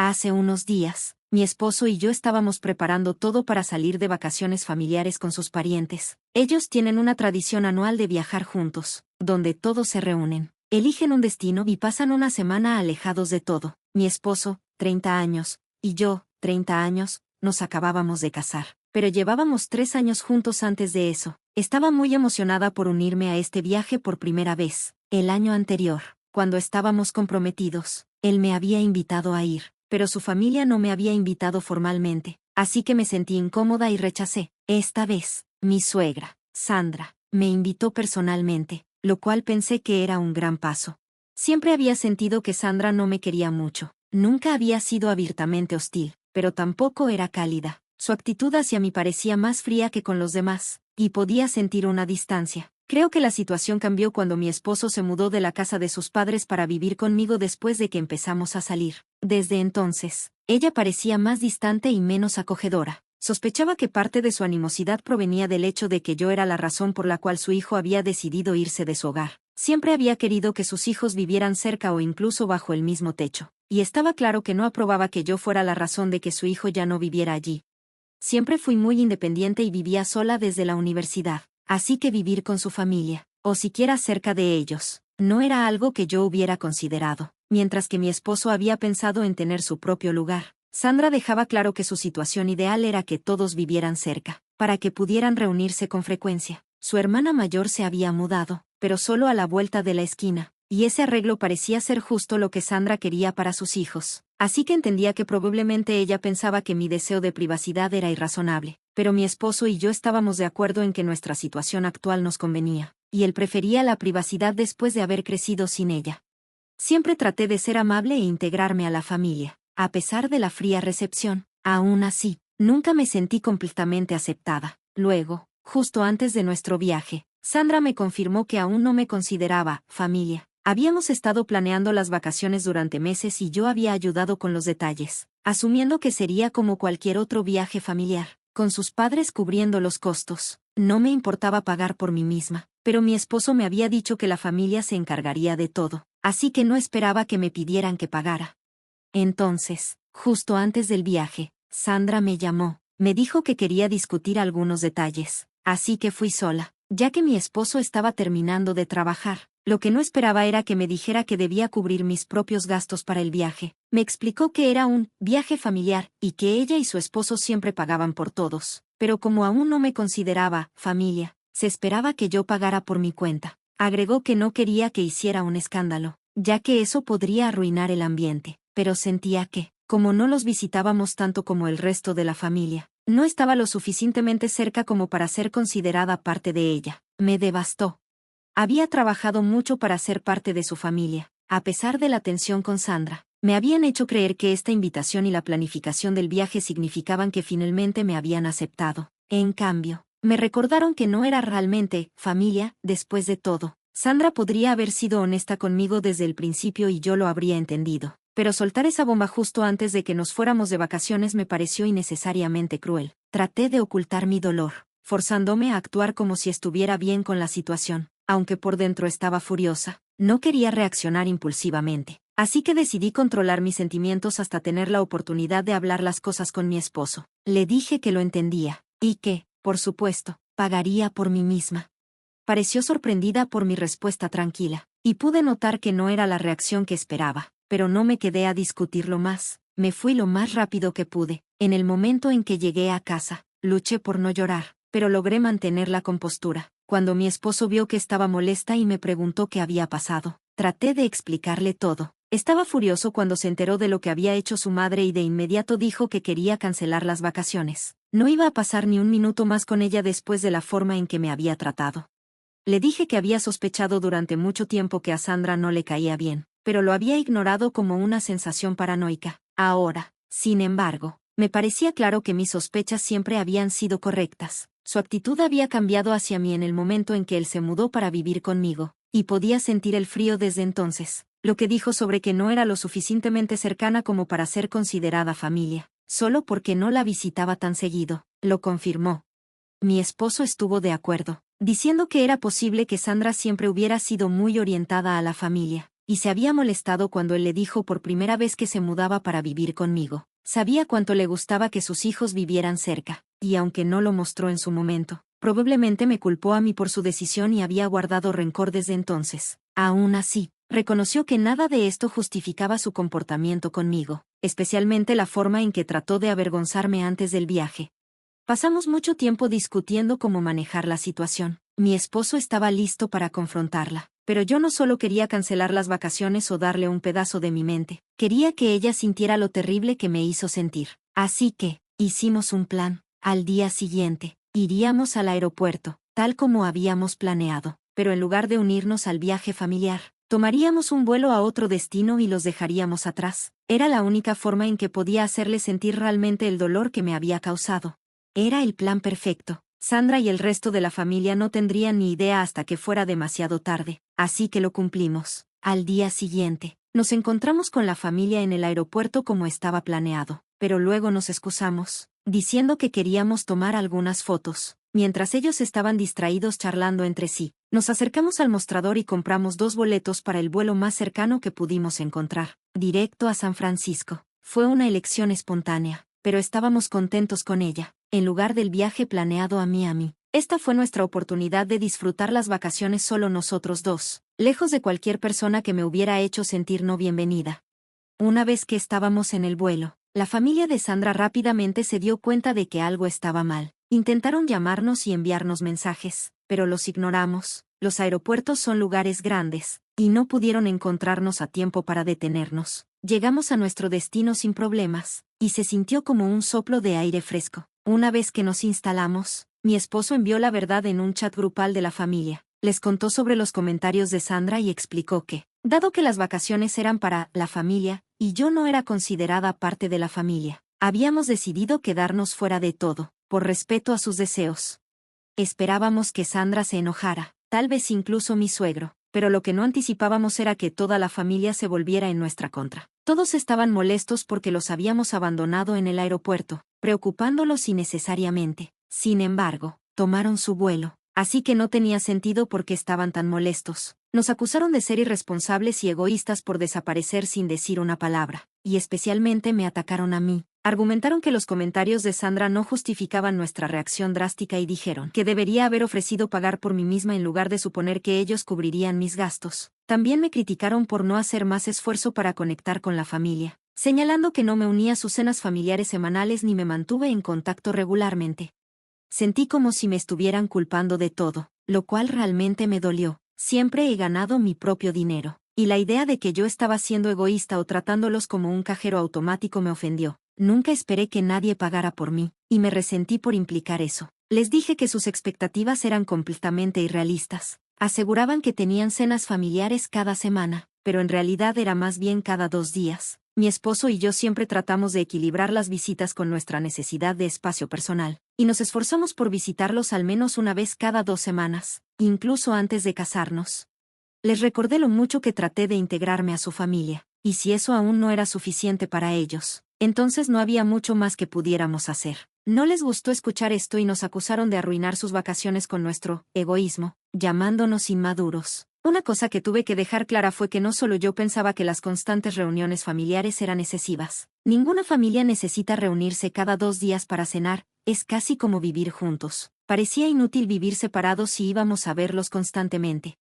Hace unos días, mi esposo y yo estábamos preparando todo para salir de vacaciones familiares con sus parientes. Ellos tienen una tradición anual de viajar juntos, donde todos se reúnen, eligen un destino y pasan una semana alejados de todo. Mi esposo, 30 años, y yo, 30 años, nos acabábamos de casar, pero llevábamos 3 años juntos antes de eso. Estaba muy emocionada por unirme a este viaje por primera vez. El año anterior, cuando estábamos comprometidos, él me había invitado a ir, pero su familia no me había invitado formalmente, así que me sentí incómoda y rechacé. Esta vez, mi suegra, Sandra, me invitó personalmente, lo cual pensé que era un gran paso. Siempre había sentido que Sandra no me quería mucho. Nunca había sido abiertamente hostil, pero tampoco era cálida. Su actitud hacia mí parecía más fría que con los demás, y podía sentir una distancia. Creo que la situación cambió cuando mi esposo se mudó de la casa de sus padres para vivir conmigo después de que empezamos a salir. Desde entonces, ella parecía más distante y menos acogedora. Sospechaba que parte de su animosidad provenía del hecho de que yo era la razón por la cual su hijo había decidido irse de su hogar. Siempre había querido que sus hijos vivieran cerca o incluso bajo el mismo techo, y estaba claro que no aprobaba que yo fuera la razón de que su hijo ya no viviera allí. Siempre fui muy independiente y vivía sola desde la universidad, así que vivir con su familia, o siquiera cerca de ellos, no era algo que yo hubiera considerado. Mientras que mi esposo había pensado en tener su propio lugar, Sandra dejaba claro que su situación ideal era que todos vivieran cerca, para que pudieran reunirse con frecuencia. Su hermana mayor se había mudado, pero solo a la vuelta de la esquina, y ese arreglo parecía ser justo lo que Sandra quería para sus hijos. Así que entendía que probablemente ella pensaba que mi deseo de privacidad era irrazonable, pero mi esposo y yo estábamos de acuerdo en que nuestra situación actual nos convenía, y él prefería la privacidad después de haber crecido sin ella. Siempre traté de ser amable e integrarme a la familia, a pesar de la fría recepción. Aún así, nunca me sentí completamente aceptada. Luego, justo antes de nuestro viaje, Sandra me confirmó que aún no me consideraba familia. Habíamos estado planeando las vacaciones durante meses y yo había ayudado con los detalles, asumiendo que sería como cualquier otro viaje familiar, con sus padres cubriendo los costos. No me importaba pagar por mí misma, pero mi esposo me había dicho que la familia se encargaría de todo, así que no esperaba que me pidieran que pagara. Entonces, justo antes del viaje, Sandra me llamó, me dijo que quería discutir algunos detalles, así que fui sola, ya que mi esposo estaba terminando de trabajar. Lo que no esperaba era que me dijera que debía cubrir mis propios gastos para el viaje. Me explicó que era un viaje familiar y que ella y su esposo siempre pagaban por todos, pero como aún no me consideraba familia, se esperaba que yo pagara por mi cuenta. Agregó que no quería que hiciera un escándalo, ya que eso podría arruinar el ambiente, pero sentía que, como no los visitábamos tanto como el resto de la familia, no estaba lo suficientemente cerca como para ser considerada parte de ella. Me devastó. Había trabajado mucho para ser parte de su familia, a pesar de la tensión con Sandra. Me habían hecho creer que esta invitación y la planificación del viaje significaban que finalmente me habían aceptado. En cambio, me recordaron que no era realmente familia. Después de todo, Sandra podría haber sido honesta conmigo desde el principio y yo lo habría entendido. Pero soltar esa bomba justo antes de que nos fuéramos de vacaciones me pareció innecesariamente cruel. Traté de ocultar mi dolor, forzándome a actuar como si estuviera bien con la situación. Aunque por dentro estaba furiosa, no quería reaccionar impulsivamente. Así que decidí controlar mis sentimientos hasta tener la oportunidad de hablar las cosas con mi esposo. Le dije que lo entendía, y que, por supuesto, pagaría por mí misma. Pareció sorprendida por mi respuesta tranquila, y pude notar que no era la reacción que esperaba, pero no me quedé a discutirlo más. Me fui lo más rápido que pude. En el momento en que llegué a casa, luché por no llorar, pero logré mantener la compostura. Cuando mi esposo vio que estaba molesta y me preguntó qué había pasado, traté de explicarle todo. Estaba furioso cuando se enteró de lo que había hecho su madre y de inmediato dijo que quería cancelar las vacaciones. No iba a pasar ni un minuto más con ella después de la forma en que me había tratado. Le dije que había sospechado durante mucho tiempo que a Sandra no le caía bien, pero lo había ignorado como una sensación paranoica. Ahora, sin embargo, me parecía claro que mis sospechas siempre habían sido correctas. Su actitud había cambiado hacia mí en el momento en que él se mudó para vivir conmigo, y podía sentir el frío desde entonces. Lo que dijo sobre que no era lo suficientemente cercana como para ser considerada familia, solo porque no la visitaba tan seguido, lo confirmó. Mi esposo estuvo de acuerdo, diciendo que era posible que Sandra siempre hubiera sido muy orientada a la familia, y se había molestado cuando él le dijo por primera vez que se mudaba para vivir conmigo. Sabía cuánto le gustaba que sus hijos vivieran cerca, y aunque no lo mostró en su momento, probablemente me culpó a mí por su decisión y había guardado rencor desde entonces. Aún así, reconoció que nada de esto justificaba su comportamiento conmigo, especialmente la forma en que trató de avergonzarme antes del viaje. Pasamos mucho tiempo discutiendo cómo manejar la situación. Mi esposo estaba listo para confrontarla, pero yo no solo quería cancelar las vacaciones o darle un pedazo de mi mente, quería que ella sintiera lo terrible que me hizo sentir. Así que, hicimos un plan. Al día siguiente, iríamos al aeropuerto, tal como habíamos planeado, pero en lugar de unirnos al viaje familiar, tomaríamos un vuelo a otro destino y los dejaríamos atrás. Era la única forma en que podía hacerle sentir realmente el dolor que me había causado. Era el plan perfecto. Sandra y el resto de la familia no tendrían ni idea hasta que fuera demasiado tarde, así que lo cumplimos. Al día siguiente, nos encontramos con la familia en el aeropuerto como estaba planeado, pero luego nos excusamos, diciendo que queríamos tomar algunas fotos. Mientras ellos estaban distraídos charlando entre sí, nos acercamos al mostrador y compramos 2 boletos para el vuelo más cercano que pudimos encontrar, directo a San Francisco. Fue una elección espontánea, pero estábamos contentos con ella. En lugar del viaje planeado a Miami, esta fue nuestra oportunidad de disfrutar las vacaciones solo nosotros dos, lejos de cualquier persona que me hubiera hecho sentir no bienvenida. Una vez que estábamos en el vuelo, la familia de Sandra rápidamente se dio cuenta de que algo estaba mal. Intentaron llamarnos y enviarnos mensajes, pero los ignoramos. Los aeropuertos son lugares grandes, y no pudieron encontrarnos a tiempo para detenernos. Llegamos a nuestro destino sin problemas, y se sintió como un soplo de aire fresco. Una vez que nos instalamos, mi esposo envió la verdad en un chat grupal de la familia. Les contó sobre los comentarios de Sandra y explicó que, dado que las vacaciones eran para la familia, y yo no era considerada parte de la familia, habíamos decidido quedarnos fuera de todo, por respeto a sus deseos. Esperábamos que Sandra se enojara, tal vez incluso mi suegro, pero lo que no anticipábamos era que toda la familia se volviera en nuestra contra. Todos estaban molestos porque los habíamos abandonado en el aeropuerto, preocupándolos innecesariamente. Sin embargo, tomaron su vuelo, así que no tenía sentido por qué estaban tan molestos. Nos acusaron de ser irresponsables y egoístas por desaparecer sin decir una palabra, y especialmente me atacaron a mí. Argumentaron que los comentarios de Sandra no justificaban nuestra reacción drástica y dijeron que debería haber ofrecido pagar por mí misma en lugar de suponer que ellos cubrirían mis gastos. También me criticaron por no hacer más esfuerzo para conectar con la familia, señalando que no me unía a sus cenas familiares semanales ni me mantuve en contacto regularmente. Sentí como si me estuvieran culpando de todo, lo cual realmente me dolió. Siempre he ganado mi propio dinero, y la idea de que yo estaba siendo egoísta o tratándolos como un cajero automático me ofendió. Nunca esperé que nadie pagara por mí, y me resentí por implicar eso. Les dije que sus expectativas eran completamente irrealistas. Aseguraban que tenían cenas familiares cada semana, pero en realidad era más bien cada 2 días. Mi esposo y yo siempre tratamos de equilibrar las visitas con nuestra necesidad de espacio personal, y nos esforzamos por visitarlos al menos una vez cada 2 semanas, incluso antes de casarnos. Les recordé lo mucho que traté de integrarme a su familia, y si eso aún no era suficiente para ellos, entonces no había mucho más que pudiéramos hacer. No les gustó escuchar esto y nos acusaron de arruinar sus vacaciones con nuestro egoísmo, llamándonos inmaduros. Una cosa que tuve que dejar clara fue que no solo yo pensaba que las constantes reuniones familiares eran excesivas. Ninguna familia necesita reunirse cada 2 días para cenar, es casi como vivir juntos. Parecía inútil vivir separados si íbamos a verlos constantemente.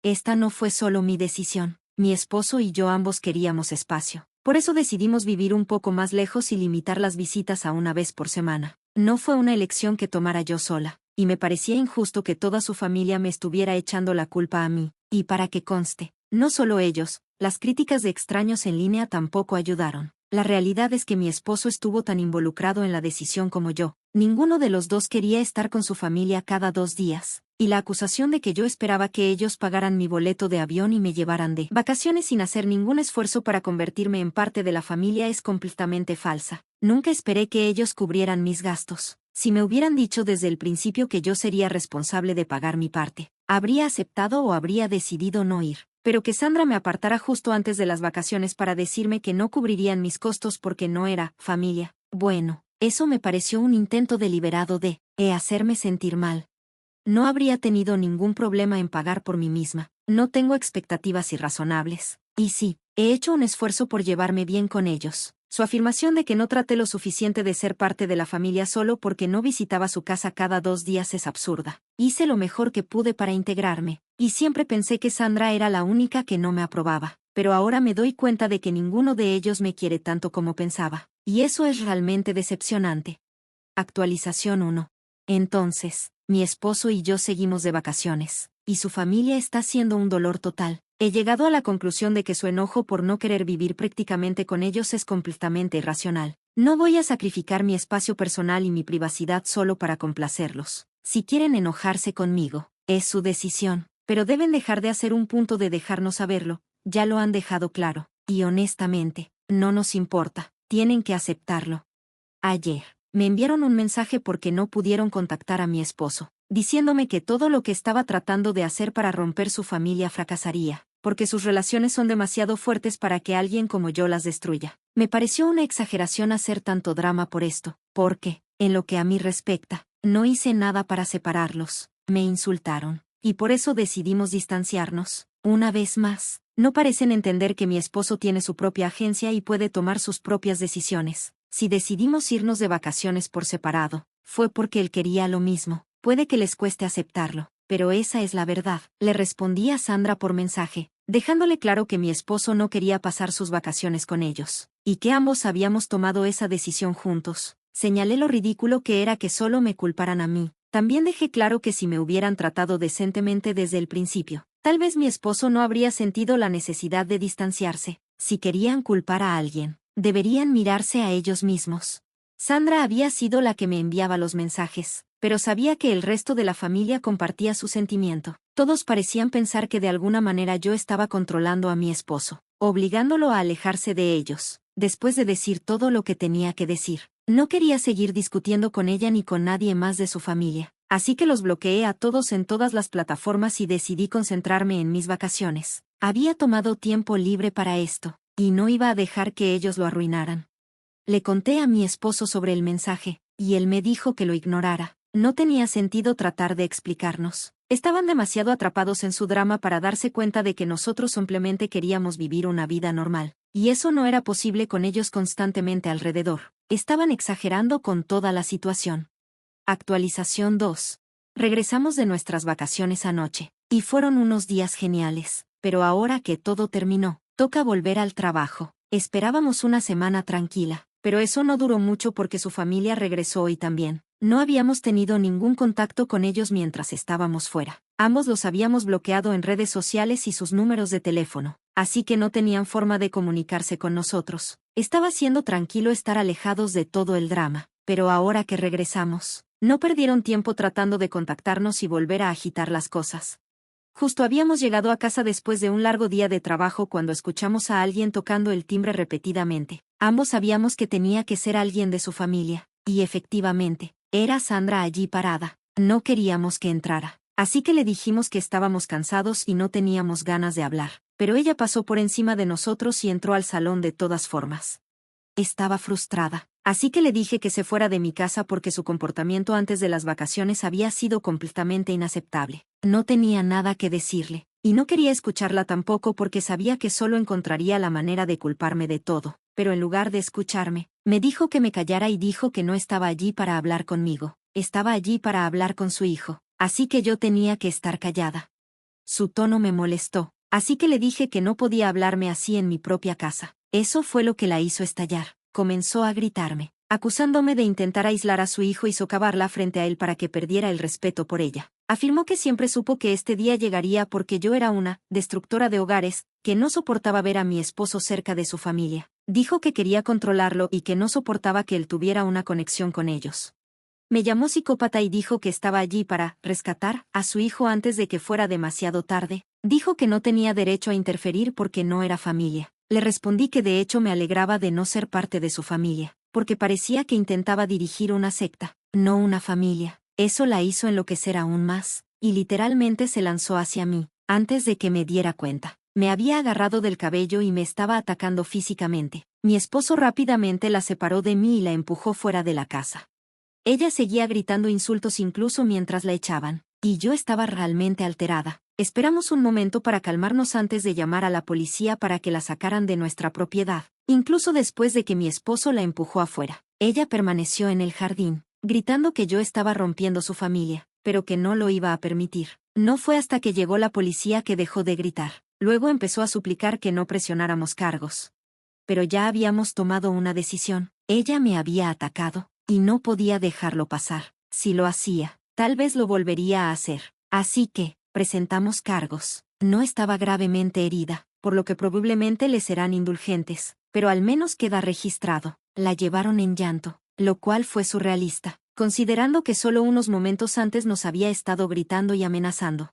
Esta no fue solo mi decisión. Mi esposo y yo ambos queríamos espacio. Por eso decidimos vivir un poco más lejos y limitar las visitas a una vez por semana. No fue una elección que tomara yo sola, y me parecía injusto que toda su familia me estuviera echando la culpa a mí. Y para que conste, no solo ellos, las críticas de extraños en línea tampoco ayudaron. La realidad es que mi esposo estuvo tan involucrado en la decisión como yo. Ninguno de los dos quería estar con su familia cada 2 días. Y la acusación de que yo esperaba que ellos pagaran mi boleto de avión y me llevaran de vacaciones sin hacer ningún esfuerzo para convertirme en parte de la familia es completamente falsa. Nunca esperé que ellos cubrieran mis gastos. Si me hubieran dicho desde el principio que yo sería responsable de pagar mi parte, habría aceptado o habría decidido no ir. Pero que Sandra me apartara justo antes de las vacaciones para decirme que no cubrirían mis costos porque no era familia, bueno, eso me pareció un intento deliberado de hacerme sentir mal. No habría tenido ningún problema en pagar por mí misma. No tengo expectativas irrazonables. Y sí, he hecho un esfuerzo por llevarme bien con ellos. Su afirmación de que no traté lo suficiente de ser parte de la familia solo porque no visitaba su casa cada 2 días es absurda. Hice lo mejor que pude para integrarme, y siempre pensé que Sandra era la única que no me aprobaba, pero ahora me doy cuenta de que ninguno de ellos me quiere tanto como pensaba, y eso es realmente decepcionante. Actualización 1. Entonces, mi esposo y yo seguimos de vacaciones, y su familia está siendo un dolor total. He llegado a la conclusión de que su enojo por no querer vivir prácticamente con ellos es completamente irracional. No voy a sacrificar mi espacio personal y mi privacidad solo para complacerlos. Si quieren enojarse conmigo, es su decisión, pero deben dejar de hacer un punto de dejarnos saberlo, ya lo han dejado claro, y honestamente, no nos importa, tienen que aceptarlo. Ayer, me enviaron un mensaje porque no pudieron contactar a mi esposo, diciéndome que todo lo que estaba tratando de hacer para romper su familia fracasaría, porque sus relaciones son demasiado fuertes para que alguien como yo las destruya. Me pareció una exageración hacer tanto drama por esto, porque, en lo que a mí respecta, no hice nada para separarlos, me insultaron, y por eso decidimos distanciarnos. Una vez más, no parecen entender que mi esposo tiene su propia agencia y puede tomar sus propias decisiones. Si decidimos irnos de vacaciones por separado, fue porque él quería lo mismo. Puede que les cueste aceptarlo, pero esa es la verdad. Le respondí a Sandra por mensaje, dejándole claro que mi esposo no quería pasar sus vacaciones con ellos, y que ambos habíamos tomado esa decisión juntos. Señalé lo ridículo que era que solo me culparan a mí. También dejé claro que si me hubieran tratado decentemente desde el principio, tal vez mi esposo no habría sentido la necesidad de distanciarse. Si querían culpar a alguien, deberían mirarse a ellos mismos. Sandra había sido la que me enviaba los mensajes, pero sabía que el resto de la familia compartía su sentimiento. Todos parecían pensar que de alguna manera yo estaba controlando a mi esposo, obligándolo a alejarse de ellos. Después de decir todo lo que tenía que decir, no quería seguir discutiendo con ella ni con nadie más de su familia, así que los bloqueé a todos en todas las plataformas y decidí concentrarme en mis vacaciones. Había tomado tiempo libre para esto, y no iba a dejar que ellos lo arruinaran. Le conté a mi esposo sobre el mensaje, y él me dijo que lo ignorara. No tenía sentido tratar de explicarnos. Estaban demasiado atrapados en su drama para darse cuenta de que nosotros simplemente queríamos vivir una vida normal, y eso no era posible con ellos constantemente alrededor. Estaban exagerando con toda la situación. Actualización 2. Regresamos de nuestras vacaciones anoche, y fueron unos días geniales, pero ahora que todo terminó, toca volver al trabajo. Esperábamos una semana tranquila, pero eso no duró mucho porque su familia regresó hoy también. No habíamos tenido ningún contacto con ellos mientras estábamos fuera. Ambos los habíamos bloqueado en redes sociales y sus números de teléfono, así que no tenían forma de comunicarse con nosotros. Estaba siendo tranquilo estar alejados de todo el drama, pero ahora que regresamos, no perdieron tiempo tratando de contactarnos y volver a agitar las cosas. Justo habíamos llegado a casa después de un largo día de trabajo cuando escuchamos a alguien tocando el timbre repetidamente. Ambos sabíamos que tenía que ser alguien de su familia, y efectivamente, era Sandra allí parada. No queríamos que entrara, así que le dijimos que estábamos cansados y no teníamos ganas de hablar, pero ella pasó por encima de nosotros y entró al salón de todas formas. Estaba frustrada, así que le dije que se fuera de mi casa porque su comportamiento antes de las vacaciones había sido completamente inaceptable. No tenía nada que decirle, y no quería escucharla tampoco porque sabía que solo encontraría la manera de culparme de todo, pero en lugar de escucharme, me dijo que me callara y dijo que no estaba allí para hablar conmigo, estaba allí para hablar con su hijo, así que yo tenía que estar callada. Su tono me molestó, así que le dije que no podía hablarme así en mi propia casa. Eso fue lo que la hizo estallar. Comenzó a gritarme, acusándome de intentar aislar a su hijo y socavarla frente a él para que perdiera el respeto por ella. Afirmó que siempre supo que este día llegaría porque yo era una destructora de hogares, que no soportaba ver a mi esposo cerca de su familia. Dijo que quería controlarlo y que no soportaba que él tuviera una conexión con ellos. Me llamó psicópata y dijo que estaba allí para rescatar a su hijo antes de que fuera demasiado tarde. Dijo que no tenía derecho a interferir porque no era familia. Le respondí que de hecho me alegraba de no ser parte de su familia, porque parecía que intentaba dirigir una secta, no una familia. Eso la hizo enloquecer aún más, y literalmente se lanzó hacia mí, antes de que me diera cuenta. Me había agarrado del cabello y me estaba atacando físicamente. Mi esposo rápidamente la separó de mí y la empujó fuera de la casa. Ella seguía gritando insultos incluso mientras la echaban. y yo estaba realmente alterada. Esperamos un momento para calmarnos antes de llamar a la policía para que la sacaran de nuestra propiedad, incluso después de que mi esposo la empujó afuera. Ella permaneció en el jardín, gritando que yo estaba rompiendo su familia, pero que no lo iba a permitir. No fue hasta que llegó la policía que dejó de gritar. Luego empezó a suplicar que no presionáramos cargos. Pero ya habíamos tomado una decisión. Ella me había atacado, y no podía dejarlo pasar. Si lo hacía, tal vez lo volvería a hacer. Así que, presentamos cargos. No estaba gravemente herida, por lo que probablemente le serán indulgentes, pero al menos queda registrado. La llevaron en llanto, lo cual fue surrealista, considerando que solo unos momentos antes nos había estado gritando y amenazando.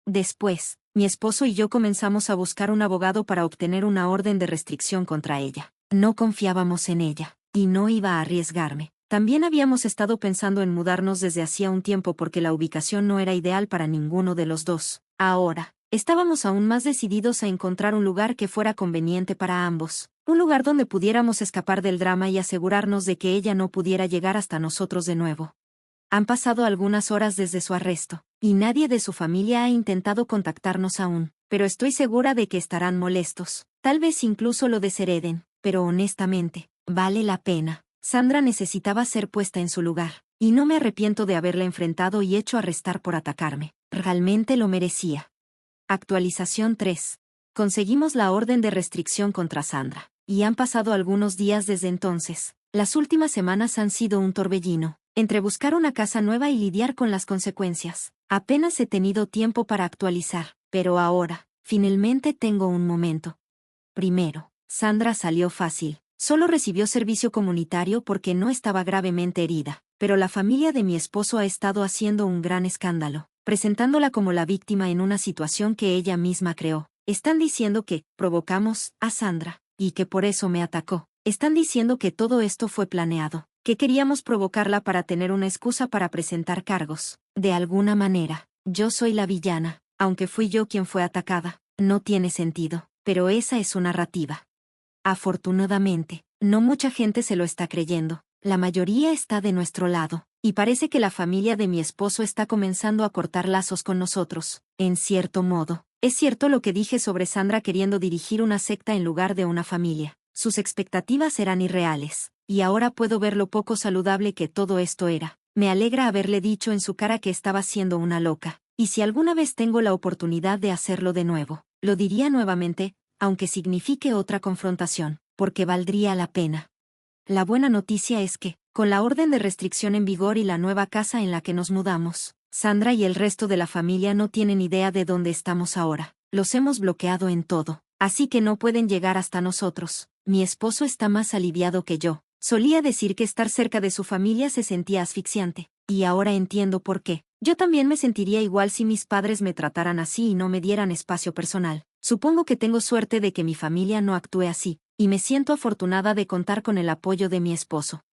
Después, mi esposo y yo comenzamos a buscar un abogado para obtener una orden de restricción contra ella. No confiábamos en ella, y no iba a arriesgarme. También habíamos estado pensando en mudarnos desde hacía un tiempo porque la ubicación no era ideal para ninguno de los dos. Ahora, estábamos aún más decididos a encontrar un lugar que fuera conveniente para ambos. Un lugar donde pudiéramos escapar del drama y asegurarnos de que ella no pudiera llegar hasta nosotros de nuevo. Han pasado algunas horas desde su arresto, y nadie de su familia ha intentado contactarnos aún, pero estoy segura de que estarán molestos. Tal vez incluso lo deshereden, pero honestamente, vale la pena. Sandra necesitaba ser puesta en su lugar, y no me arrepiento de haberla enfrentado y hecho arrestar por atacarme. Realmente lo merecía. Actualización 3. Conseguimos la orden de restricción contra Sandra, y han pasado algunos días desde entonces. Las últimas semanas han sido un torbellino, entre buscar una casa nueva y lidiar con las consecuencias. Apenas he tenido tiempo para actualizar, pero ahora, finalmente tengo un momento. Primero, Sandra salió fácil. Solo recibió servicio comunitario porque no estaba gravemente herida, pero la familia de mi esposo ha estado haciendo un gran escándalo, presentándola como la víctima en una situación que ella misma creó. Están diciendo que provocamos a Sandra, y que por eso me atacó. Están diciendo que todo esto fue planeado, que queríamos provocarla para tener una excusa para presentar cargos. De alguna manera, yo soy la villana, aunque fui yo quien fue atacada. No tiene sentido, pero esa es su narrativa. Afortunadamente, no mucha gente se lo está creyendo. La mayoría está de nuestro lado, y parece que la familia de mi esposo está comenzando a cortar lazos con nosotros. En cierto modo, es cierto lo que dije sobre Sandra queriendo dirigir una secta en lugar de una familia. Sus expectativas eran irreales, y ahora puedo ver lo poco saludable que todo esto era. Me alegra haberle dicho en su cara que estaba siendo una loca, y si alguna vez tengo la oportunidad de hacerlo de nuevo, lo diría nuevamente, aunque signifique otra confrontación, porque valdría la pena. La buena noticia es que, con la orden de restricción en vigor y la nueva casa en la que nos mudamos, Sandra y el resto de la familia no tienen idea de dónde estamos ahora. Los hemos bloqueado en todo, así que no pueden llegar hasta nosotros. Mi esposo está más aliviado que yo. Solía decir que estar cerca de su familia se sentía asfixiante, y ahora entiendo por qué. Yo también me sentiría igual si mis padres me trataran así y no me dieran espacio personal. Supongo que tengo suerte de que mi familia no actúe así, y me siento afortunada de contar con el apoyo de mi esposo.